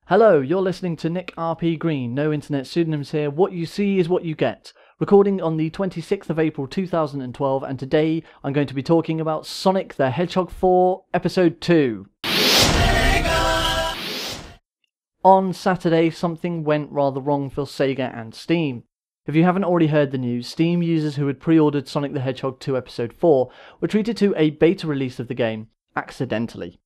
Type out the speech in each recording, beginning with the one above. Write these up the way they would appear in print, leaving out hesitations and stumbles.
Hello, you're listening to Nick RP Green, no internet pseudonyms here, what you see is what you get. Recording on the 26th of April 2012, and today I'm going to be talking about Sonic the Hedgehog 4 Episode 2. Sega! On Saturday, something went rather wrong for Sega and Steam. If you haven't already heard the news, Steam users who had pre-ordered Sonic the Hedgehog 2 Episode 4 were treated to a beta release of the game, accidentally.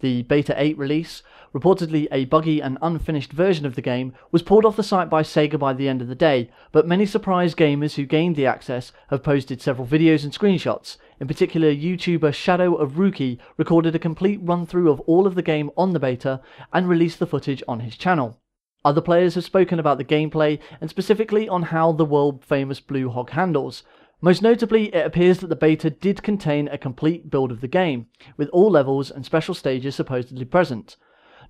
The Beta 8 release, reportedly a buggy and unfinished version of the game, was pulled off the site by Sega by the end of the day, but many surprised gamers who gained the access have posted several videos and screenshots. In particular, YouTuber Shadow of Rookie recorded a complete run-through of all of the game on the beta and released the footage on his channel. Other players have spoken about the gameplay and specifically on how the world-famous Blue Hog handles. Most notably, it appears that the beta did contain a complete build of the game, with all levels and special stages supposedly present.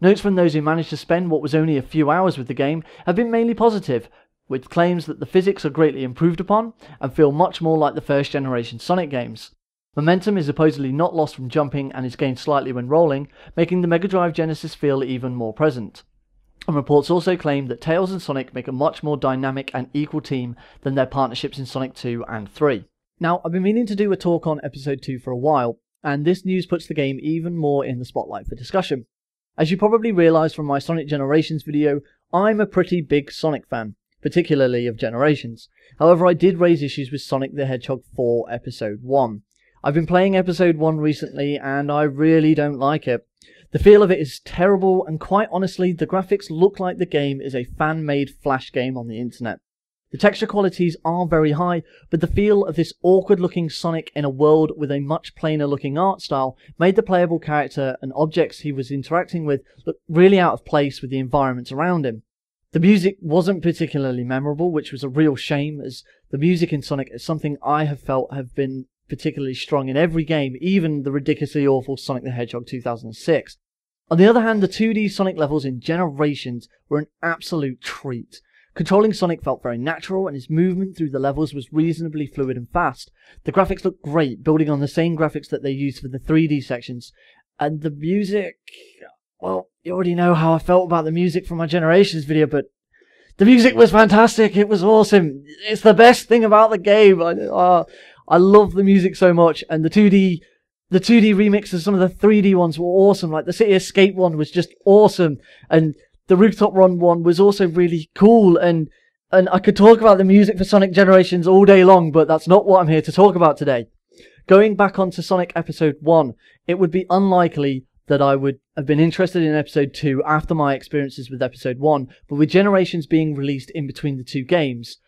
Notes from those who managed to spend what was only a few hours with the game have been mainly positive, with claims that the physics are greatly improved upon and feel much more like the first generation Sonic games. Momentum is supposedly not lost from jumping and is gained slightly when rolling, making the Mega Drive Genesis feel even more present. And reports also claim that Tails and Sonic make a much more dynamic and equal team than their partnerships in Sonic 2 and 3. Now, I've been meaning to do a talk on Episode 2 for a while, and this news puts the game even more in the spotlight for discussion. As you probably realised from my Sonic Generations video, I'm a pretty big Sonic fan, particularly of Generations. However, I did raise issues with Sonic the Hedgehog 4 Episode 1. I've been playing Episode 1 recently, and I really don't like it. The feel of it is terrible, and quite honestly, the graphics look like the game is a fan-made Flash game on the internet. The texture qualities are very high, but the feel of this awkward-looking Sonic in a world with a much plainer-looking art style made the playable character and objects he was interacting with look really out of place with the environments around him. The music wasn't particularly memorable, which was a real shame, as the music in Sonic is something I have felt have been particularly strong in every game, even the ridiculously awful Sonic the Hedgehog 2006. On the other hand, the 2D Sonic levels in Generations were an absolute treat. Controlling Sonic felt very natural, and his movement through the levels was reasonably fluid and fast. The graphics looked great, building on the same graphics that they used for the 3D sections. And the music... well, you already know how I felt about the music from my Generations video, but the music was fantastic. It was awesome. It's the best thing about the game. I love the music so much, and the 2D remixes, some of the 3D ones were awesome. Like the City Escape one was just awesome, and the Rooftop Run one was also really cool. And I could talk about the music for Sonic Generations all day long, but that's not what I'm here to talk about today. Going back onto Sonic Episode 1, it would be unlikely that I would have been interested in Episode 2 after my experiences with Episode 1, but with Generations being released in between the two games,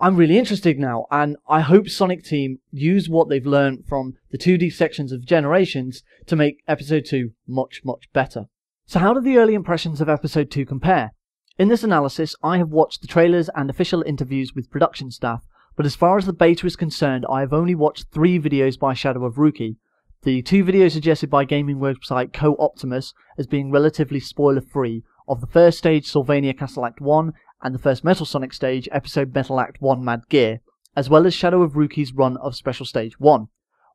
I'm really interested now, and I hope Sonic Team use what they've learned from the 2D sections of Generations to make Episode 2 much, much better. So how do the early impressions of Episode 2 compare? In this analysis, I have watched the trailers and official interviews with production staff, but as far as the beta is concerned, I have only watched 3 videos by Shadow of Rookie. The 2 videos suggested by gaming website Co-Optimus as being relatively spoiler-free of the first stage Sylvania Castle Act 1 and the first Metal Sonic stage, episode Metal Act 1 Mad Gear, as well as Shadow of Rookie's run of Special Stage 1.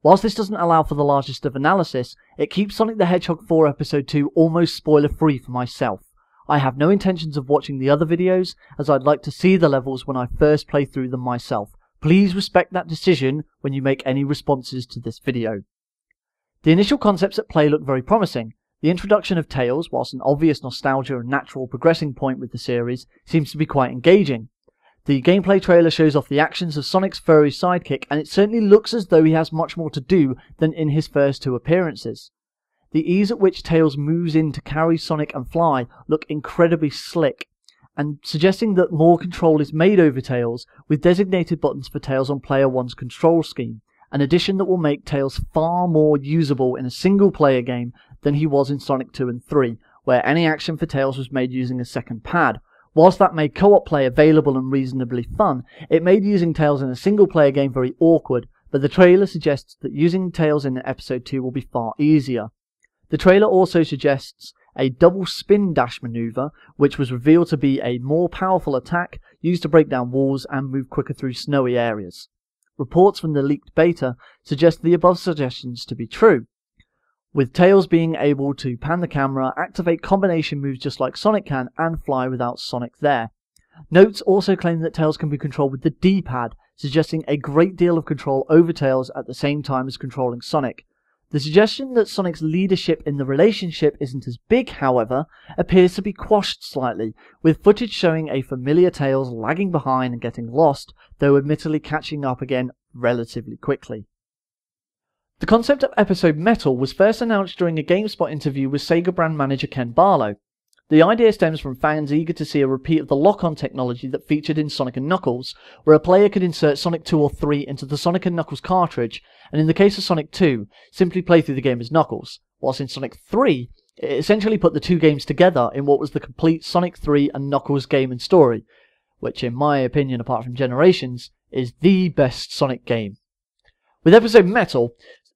Whilst this doesn't allow for the largest of analysis, it keeps Sonic the Hedgehog 4 Episode 2 almost spoiler-free for myself. I have no intentions of watching the other videos, as I'd like to see the levels when I first play through them myself. Please respect that decision when you make any responses to this video. The initial concepts at play look very promising. The introduction of Tails, whilst an obvious nostalgia and natural progressing point with the series, seems to be quite engaging. The gameplay trailer shows off the actions of Sonic's furry sidekick, and it certainly looks as though he has much more to do than in his first 2 appearances. The ease at which Tails moves in to carry Sonic and fly look incredibly slick, and suggesting that more control is made over Tails, with designated buttons for Tails on Player 1's control scheme, an addition that will make Tails far more usable in a single-player game than he was in Sonic 2 and 3, where any action for Tails was made using a second pad. Whilst that made co-op play available and reasonably fun, it made using Tails in a single-player game very awkward, but the trailer suggests that using Tails in Episode 2 will be far easier. The trailer also suggests a double spin dash maneuver, which was revealed to be a more powerful attack used to break down walls and move quicker through snowy areas. Reports from the leaked beta suggest the above suggestions to be true. with Tails being able to pan the camera, activate combination moves just like Sonic can, and fly without Sonic there. Notes also claim that Tails can be controlled with the D-pad, suggesting a great deal of control over Tails at the same time as controlling Sonic. The suggestion that Sonic's leadership in the relationship isn't as big, however, appears to be quashed slightly, with footage showing a familiar Tails lagging behind and getting lost, though admittedly catching up again relatively quickly. The concept of Episode Metal was first announced during a GameSpot interview with Sega brand manager Ken Barlow. The idea stems from fans eager to see a repeat of the lock-on technology that featured in Sonic & Knuckles, where a player could insert Sonic 2 or 3 into the Sonic & Knuckles cartridge, and in the case of Sonic 2, simply play through the game as Knuckles, whilst in Sonic 3, it essentially put the two games together in what was the complete Sonic 3 and Knuckles game and story, which in my opinion, apart from Generations, is the best Sonic game. With Episode Metal,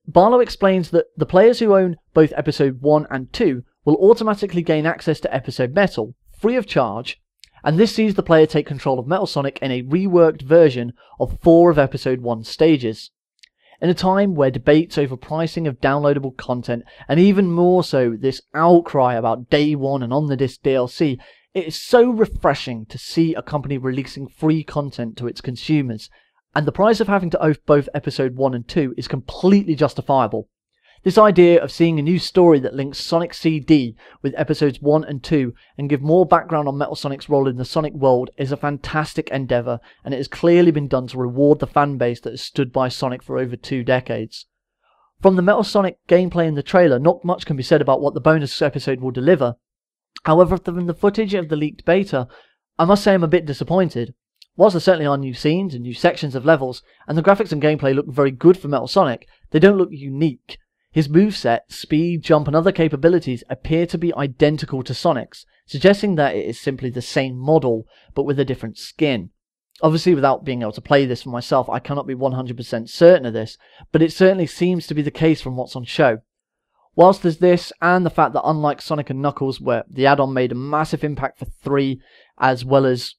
Barlow explains that the players who own both Episode 1 and 2 will automatically gain access to Episode Metal, free of charge, and this sees the player take control of Metal Sonic in a reworked version of 4 of Episode 1's stages. In a time where debates over pricing of downloadable content, and even more so this outcry about Day 1 and on-the-disc DLC, it is so refreshing to see a company releasing free content to its consumers, and the price of having to own both Episode 1 and 2 is completely justifiable. This idea of seeing a new story that links Sonic CD with Episodes 1 and 2 and give more background on Metal Sonic's role in the Sonic world is a fantastic endeavour, and it has clearly been done to reward the fanbase that has stood by Sonic for over 2 decades. From the Metal Sonic gameplay in the trailer, not much can be said about what the bonus episode will deliver. However, from the footage of the leaked beta, I must say I'm a bit disappointed. Whilst there certainly are new scenes and new sections of levels, and the graphics and gameplay look very good for Metal Sonic, they don't look unique. His moveset, speed, jump and other capabilities appear to be identical to Sonic's, suggesting that it is simply the same model, but with a different skin. Obviously, without being able to play this for myself, I cannot be 100% certain of this, but it certainly seems to be the case from what's on show. Whilst there's this, and the fact that unlike Sonic and Knuckles, where the add-on made a massive impact for 3, as well as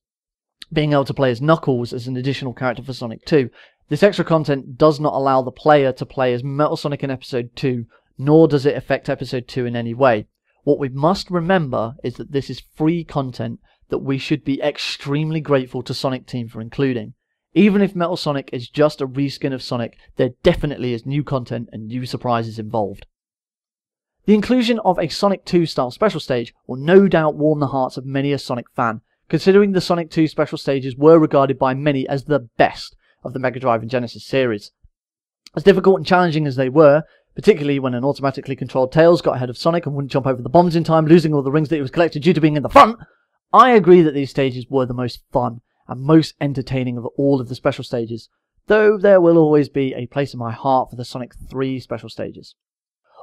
being able to play as Knuckles as an additional character for Sonic 2, this extra content does not allow the player to play as Metal Sonic in Episode 2, nor does it affect Episode 2 in any way. What we must remember is that this is free content that we should be extremely grateful to Sonic Team for including. Even if Metal Sonic is just a reskin of Sonic, there definitely is new content and new surprises involved. The inclusion of a Sonic 2 style special stage will no doubt warm the hearts of many a Sonic fan, considering the Sonic 2 special stages were regarded by many as the best of the Mega Drive and Genesis series. As difficult and challenging as they were, particularly when an automatically controlled Tails got ahead of Sonic and wouldn't jump over the bombs in time, losing all the rings that he was collected due to being in the front, I agree that these stages were the most fun and most entertaining of all of the special stages, though there will always be a place in my heart for the Sonic 3 special stages.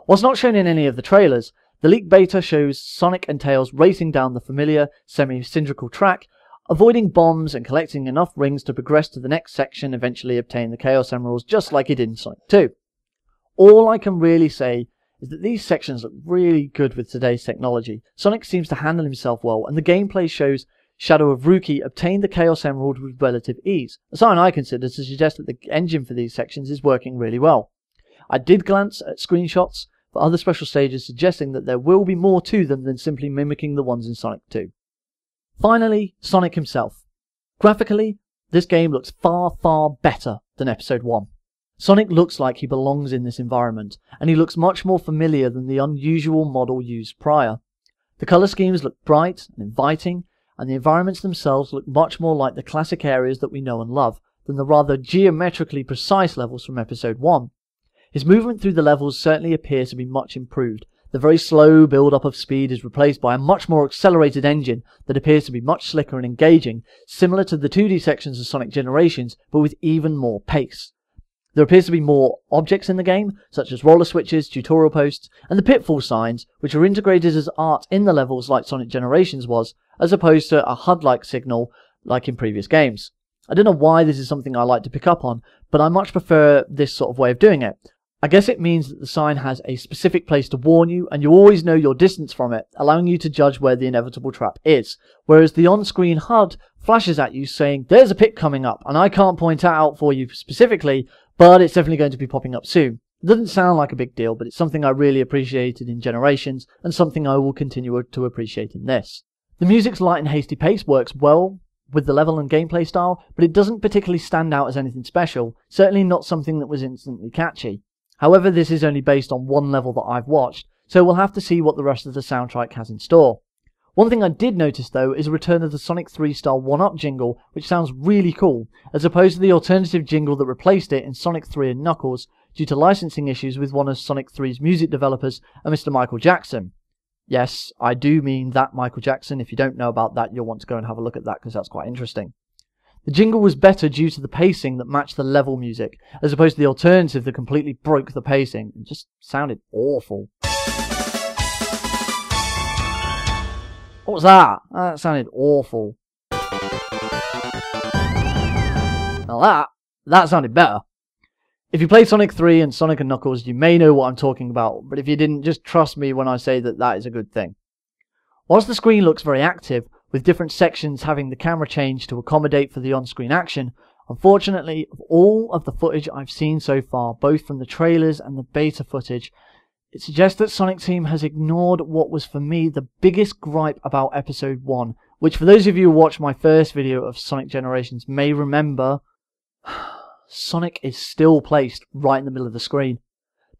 Whilst not shown in any of the trailers, the leaked beta shows Sonic and Tails racing down the familiar semi-cylindrical track, avoiding bombs and collecting enough rings to progress to the next section, eventually obtain the Chaos Emeralds just like he did in Sonic 2. All I can really say is that these sections look really good with today's technology. Sonic seems to handle himself well, and the gameplay shows Shadow of Rookie obtained the Chaos Emerald with relative ease, a sign I consider to suggest that the engine for these sections is working really well. I did glance at screenshots for other special stages suggesting that there will be more to them than simply mimicking the ones in Sonic 2. Finally, Sonic himself. Graphically, this game looks far, far better than Episode 1. Sonic looks like he belongs in this environment, and he looks much more familiar than the unusual model used prior. The colour schemes look bright and inviting, and the environments themselves look much more like the classic areas that we know and love, than the rather geometrically precise levels from Episode 1. His movement through the levels certainly appears to be much improved. The very slow build-up of speed is replaced by a much more accelerated engine that appears to be much slicker and engaging, similar to the 2D sections of Sonic Generations, but with even more pace. There appears to be more objects in the game, such as roller switches, tutorial posts, and the pitfall signs, which are integrated as art in the levels like Sonic Generations was, as opposed to a HUD-like signal like in previous games. I don't know why this is something I like to pick up on, but I much prefer this sort of way of doing it. I guess it means that the sign has a specific place to warn you, and you always know your distance from it, allowing you to judge where the inevitable trap is, whereas the on-screen HUD flashes at you saying, there's a pit coming up, and I can't point it out for you specifically, but it's definitely going to be popping up soon. It doesn't sound like a big deal, but it's something I really appreciated in Generations, and something I will continue to appreciate in this. The music's light and hasty pace works well with the level and gameplay style, but it doesn't particularly stand out as anything special, certainly not something that was instantly catchy. However, this is only based on one level that I've watched, so we'll have to see what the rest of the soundtrack has in store. One thing I did notice though is a return of the Sonic 3 style 1-up jingle, which sounds really cool, as opposed to the alternative jingle that replaced it in Sonic 3 and Knuckles due to licensing issues with one of Sonic 3's music developers, a Mr. Michael Jackson. Yes, I do mean that Michael Jackson. If you don't know about that, you'll want to go and have a look at that because that's quite interesting. The jingle was better due to the pacing that matched the level music, as opposed to the alternative that completely broke the pacing and just sounded awful. What was that? That sounded awful. Now that sounded better. If you played Sonic 3 and Sonic and Knuckles, you may know what I'm talking about, but if you didn't, just trust me when I say that that is a good thing. Whilst the screen looks very active, with different sections having the camera change to accommodate for the on-screen action, unfortunately, of all of the footage I've seen so far, both from the trailers and the beta footage, it suggests that Sonic Team has ignored what was for me the biggest gripe about Episode 1, which for those of you who watched my first video of Sonic Generations may remember, Sonic is still placed right in the middle of the screen.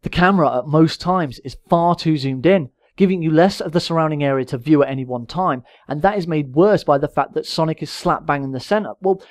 The camera at most times is far too zoomed in, giving you less of the surrounding area to view at any one time, and that is made worse by the fact that Sonic is slap bang in the centre. Well,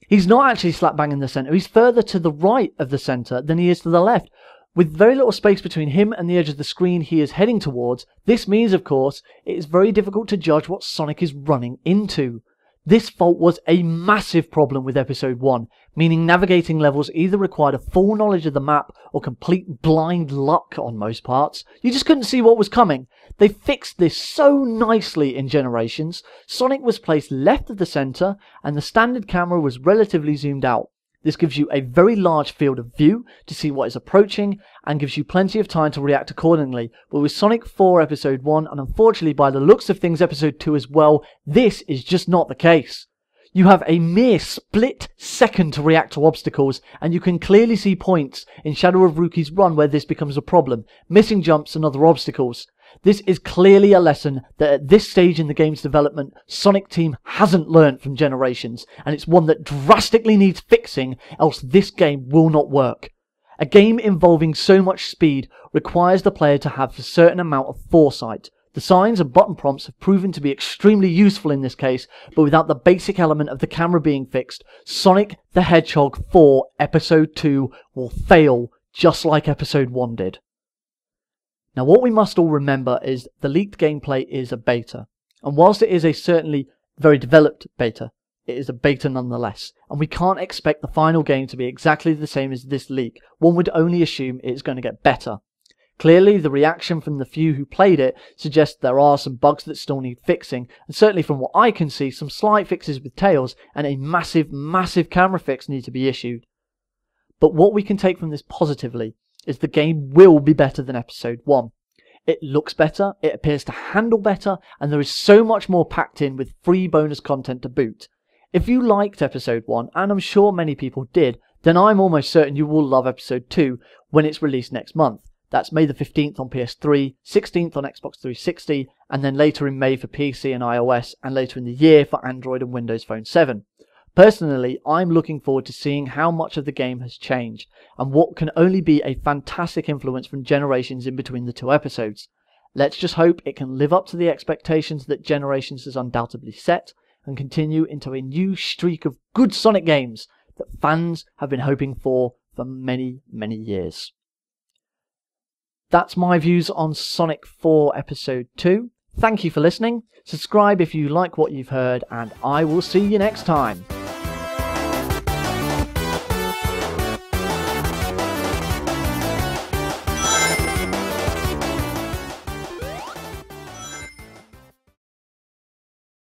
he's not actually slap bang in the centre, he's further to the right of the centre than he is to the left. With very little space between him and the edge of the screen he is heading towards, this means, of course, it is very difficult to judge what Sonic is running into. This fault was a massive problem with Episode 1, meaning navigating levels either required a full knowledge of the map or complete blind luck on most parts. You just couldn't see what was coming. They fixed this so nicely in Generations. Sonic was placed left of the centre and the standard camera was relatively zoomed out. This gives you a very large field of view to see what is approaching and gives you plenty of time to react accordingly. But with Sonic 4 Episode 1, and unfortunately by the looks of things Episode 2 as well, this is just not the case. You have a mere split second to react to obstacles, and you can clearly see points in Shadow of Rookie's Run where this becomes a problem, missing jumps and other obstacles. This is clearly a lesson that at this stage in the game's development, Sonic Team hasn't learnt from Generations, and it's one that drastically needs fixing, else this game will not work. A game involving so much speed requires the player to have a certain amount of foresight. The signs and button prompts have proven to be extremely useful in this case, but without the basic element of the camera being fixed, Sonic the Hedgehog 4 Episode 2 will fail just like Episode 1 did. Now what we must all remember is the leaked gameplay is a beta, and whilst it is a certainly very developed beta, it is a beta nonetheless, and we can't expect the final game to be exactly the same as this leak. One would only assume it is going to get better. Clearly the reaction from the few who played it suggests there are some bugs that still need fixing, and certainly from what I can see some slight fixes with Tails and a massive camera fix need to be issued. But what we can take from this positively is the game will be better than Episode 1. It looks better, it appears to handle better, and there is so much more packed in with free bonus content to boot. If you liked Episode 1, and I'm sure many people did, then I'm almost certain you will love Episode 2 when it's released next month. That's May the 15th on PS3, 16th on Xbox 360, and then later in May for PC and iOS, and later in the year for Android and Windows Phone 7. Personally, I'm looking forward to seeing how much of the game has changed, and what can only be a fantastic influence from Generations in between the two episodes. Let's just hope it can live up to the expectations that Generations has undoubtedly set, and continue into a new streak of good Sonic games that fans have been hoping for many years. That's my views on Sonic 4 Episode 2. Thank you for listening. Subscribe if you like what you've heard, and I will see you next time.